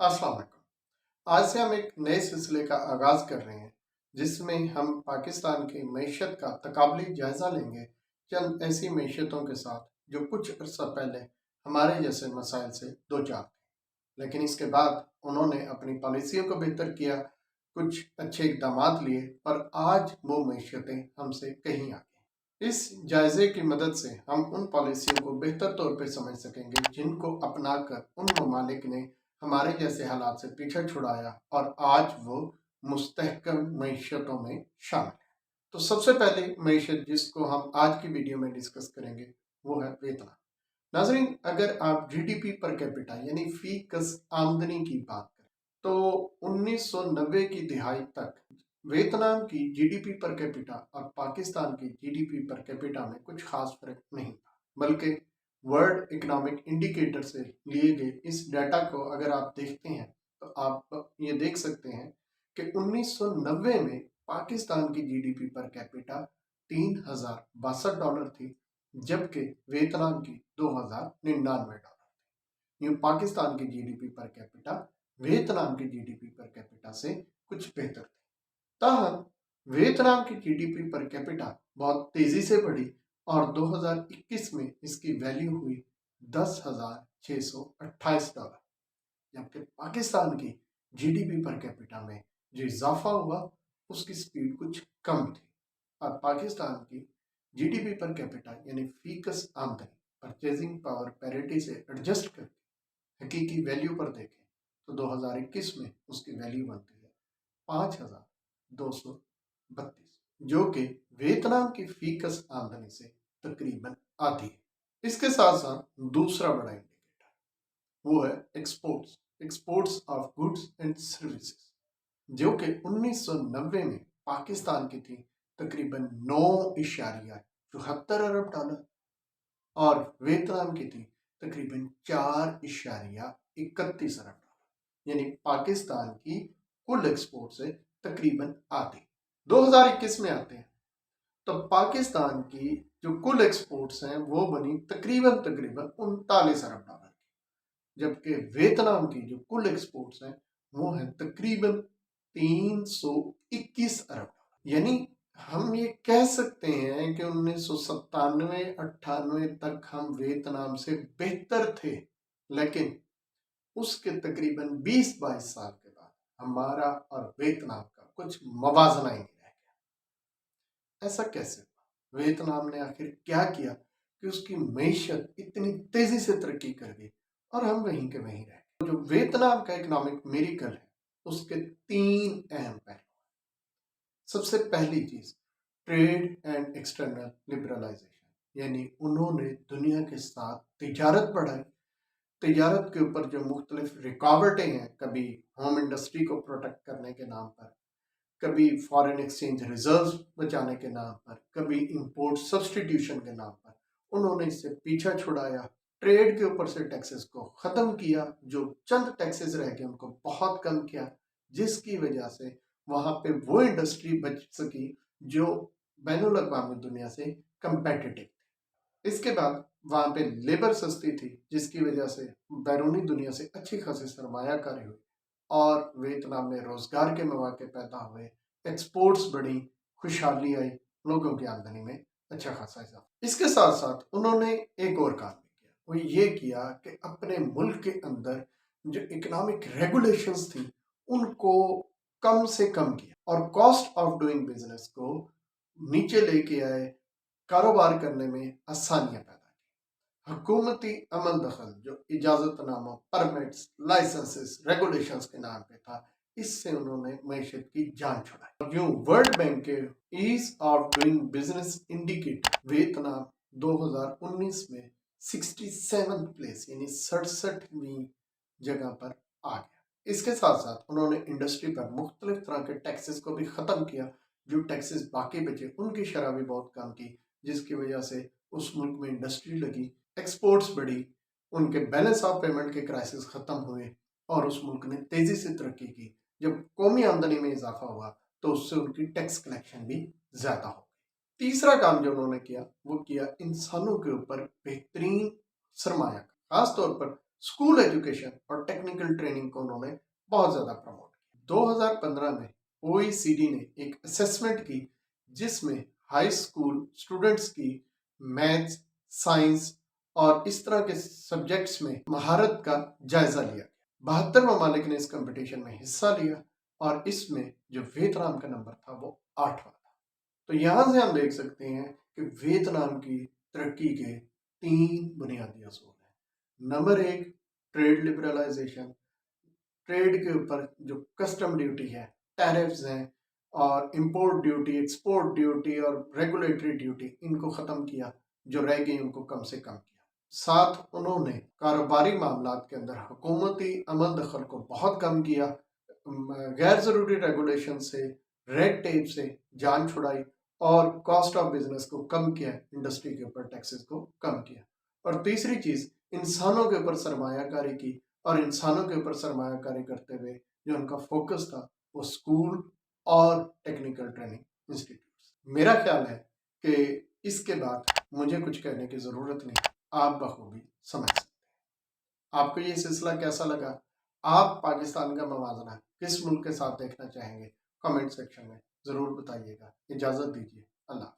अस्सलाम वालेकुम। आज से हम एक नए सिलसिले का आगाज़ कर रहे हैं जिसमें हम पाकिस्तान की मईशत का तकाबली जायज़ा लेंगे चंद ऐसी मईशतों के साथ जो कुछ अर्सा पहले हमारे जैसे मसाइल से दो चार थे, लेकिन इसके बाद उन्होंने अपनी पॉलिसियों को बेहतर किया, कुछ अच्छे इकदामात लिए और आज वो मईशतें हमसे कहीं आगे। इस जायजे की मदद से हम उन पॉलिसियों को बेहतर तौर पर समझ सकेंगे जिनको अपनाकर उन ममालिक ने हमारे जैसे हालात से पीछा छुड़ाया और आज वो मुस्तहकम मईशतों में शामिल है। तो सबसे पहली मईशत जिसको हम आज की वीडियो में डिस्कस करेंगे वो है वियतनाम। नाजरीन, अगर आप जीडीपी पर कैपिटा यानी फी कस आमदनी की बात करें तो 1990 की दिहाई तक वियतनाम की जीडीपी पर कैपिटा और पाकिस्तान की जीडीपी पर कैपिटा में कुछ खास फर्क नहीं था, बल्कि वर्ल्ड इकोनॉमिक इंडिकेटर से लिए गए इस डाटा को अगर आप देखते हैं तो आप ये देख सकते हैं कि 1990 में पाकिस्तान की जीडीपी पर कैपिटा $3062 थी, जबकि वियतनाम की $2099 थी। यूँ पाकिस्तान की जीडीपी पर कैपिटा वियतनाम की जीडीपी पर कैपिटा से कुछ बेहतर थी। ताहम वियतनाम की जीडीपी पर कैपिटा बहुत तेजी से बढ़ी और 2021 में इसकी वैल्यू हुई $10,628, जबकि पाकिस्तान की जीडीपी पर कैपिटा में जो इजाफा हुआ उसकी स्पीड कुछ कम थी और पाकिस्तान की जीडीपी पर कैपिटा यानी फीकस आमदनी परचेजिंग पावर पैरिटी से एडजस्ट करके हकीकी वैल्यू पर देखें तो 2021 में उसकी वैल्यू बनती है 5,232, जो कि वियतनाम की फीकस आमदनी से तकरीबन आधी है। इसके साथ साथ दूसरा बड़ा इंडिकेटर वो है exports of goods and services, जो कि 1990 में पाकिस्तान की थी तकरीबन 9.74 अरब डॉलर और वियतनाम की थी तकरीबन 4.31 अरब डॉलर, यानी पाकिस्तान की कुल एक्सपोर्ट से तकरीबन आधी। 2021 में आते हैं तो पाकिस्तान की जो कुल एक्सपोर्ट्स हैं वो बनी तकरीबन 39 अरब डॉलर की, जबकि वियतनाम की जो कुल एक्सपोर्ट्स हैं वो हैं तकरीबन 321 अरब डॉलर। यानी हम ये कह सकते हैं कि 1997-98 तक हम वियतनाम से बेहतर थे, लेकिन उसके तकरीबन 20-22 साल के बाद हमारा और वियतनाम का कुछ मवाजना ही नहीं रह गया। ऐसा कैसे हुआ? वियतनाम ने आखिर क्या किया कि उसकी मईशत इतनी तेजी से तरक्की कर गई और हम वहीं के वहीं रह गए? जो वियतनाम का इकोनॉमिक मिरेकल है उसके 3 अहम पहलू। सबसे पहली चीज ट्रेड एंड एक्सटर्नल लिबरलाइजेशन, यानी उन्होंने दुनिया के साथ तिजारत बढ़ाई। तिजारत के ऊपर जो मुख्तलिफ रुकावटें हैं, कभी होम इंडस्ट्री को प्रोटेक्ट करने के नाम पर, कभी फॉरेन एक्सचेंज रिजर्व्स बचाने के नाम पर, कभी इंपोर्ट सब्सटीट्यूशन के नाम पर, उन्होंने इससे पीछा छुड़ाया। ट्रेड के ऊपर से टैक्सेस को ख़त्म किया, जो चंद टैक्सेस रह गए उनको बहुत कम किया, जिसकी वजह से वहाँ पे वो इंडस्ट्री बच सकी जो बैनुल अक़वामी दुनिया से कंपेटिटिव थी। इसके बाद वहाँ पे लेबर सस्ती थी, जिसकी वजह से बैरूनी दुनिया से अच्छी खासी सरमायाकारी हुई और वियतनाम में रोजगार के मौके पैदा हुए, एक्सपोर्ट्स बढ़ी, खुशहाली आई, लोगों की आमदनी में अच्छा खासा इजाफा। इसके साथ साथ उन्होंने एक और काम भी किया, वो ये किया कि अपने मुल्क के अंदर जो इकोनॉमिक रेगुलेशंस थी उनको कम से कम किया और कॉस्ट ऑफ डूइंग बिजनेस को नीचे लेके आए, कारोबार करने में आसानियां पैदा की। हुकूमती अमल दखल जो इजाजतनामा, परमिट्स, लाइसेंसेस, रेगुलेशंस के नाम पे था, इससे उन्होंने मईशत की जान छुड़ाई। यूं वर्ल्ड बैंक के ease of doing business indicator Vietnam 2019 में 67 प्लेस यानी 67वीं जगह पर आ गया। इसके साथ साथ उन्होंने इंडस्ट्री पर मुख्तलिफ तरह के टैक्सेस को भी ख़त्म किया। जो टैक्सेस बाकी बचे उनकी शरह भी बहुत कम की, जिसकी वजह से उस मुल्क में इंडस्ट्री लगी, एक्सपोर्ट्स बढ़ी, उनके बैलेंस ऑफ पेमेंट के क्राइसिस ख़त्म हुए और उस मुल्क ने तेज़ी से तरक्की की। जब कौमी आमदनी में इजाफा हुआ तो उससे उनकी टैक्स कलेक्शन भी ज़्यादा हो गई। तीसरा काम जो उन्होंने किया वो किया इंसानों के ऊपर बेहतरीन सरमाया, खास तौर पर स्कूल एजुकेशन और टेक्निकल ट्रेनिंग को उन्होंने बहुत ज़्यादा प्रमोट किया। 2015 में OECD ने एक असेसमेंट की जिसमें हाई स्कूल स्टूडेंट्स की मैथ्स, साइंस और इस तरह के सब्जेक्ट्स में महारत का जायजा लिया गया। 72 ममालिक ने इस कंपटीशन में हिस्सा लिया और इसमें जो वियतनाम का नंबर था वो 8वां था। तो यहाँ से हम देख सकते हैं कि वियतनाम की तरक्की के 3 बुनियादी असूल हैं। Number 1, trade liberalisation. ट्रेड के ऊपर जो कस्टम ड्यूटी है, टैरिफ्स हैं और इंपोर्ट ड्यूटी, एक्सपोर्ट ड्यूटी और रेगुलेटरी ड्यूटी, इनको ख़त्म किया, जो रह गई उनको कम से कम किया। साथ उन्होंने कारोबारी मामलात के अंदर हुकूमती अमल दखल को बहुत कम किया, गैर ज़रूरी रेगुलेशन से, रेड टेप से जान छुड़ाई और कॉस्ट ऑफ बिजनेस को कम किया, इंडस्ट्री के ऊपर टैक्सेस को कम किया। और तीसरी चीज़, इंसानों के ऊपर सरमायाकारी की और इंसानों के ऊपर सरमायाकारी करते हुए जो उनका फोकस था वो स्कूल और टेक्निकल ट्रेनिंग इंस्टीट्यूट्स। मेरा ख्याल है कि इसके बाद मुझे कुछ कहने की ज़रूरत नहीं, आप बखूबी समझ सकते हैं। आपको ये सिलसिला कैसा लगा? आप पाकिस्तान का मवाजना किस मुल्क के साथ देखना चाहेंगे? कमेंट सेक्शन में ज़रूर बताइएगा। इजाज़त दीजिए। अल्लाह।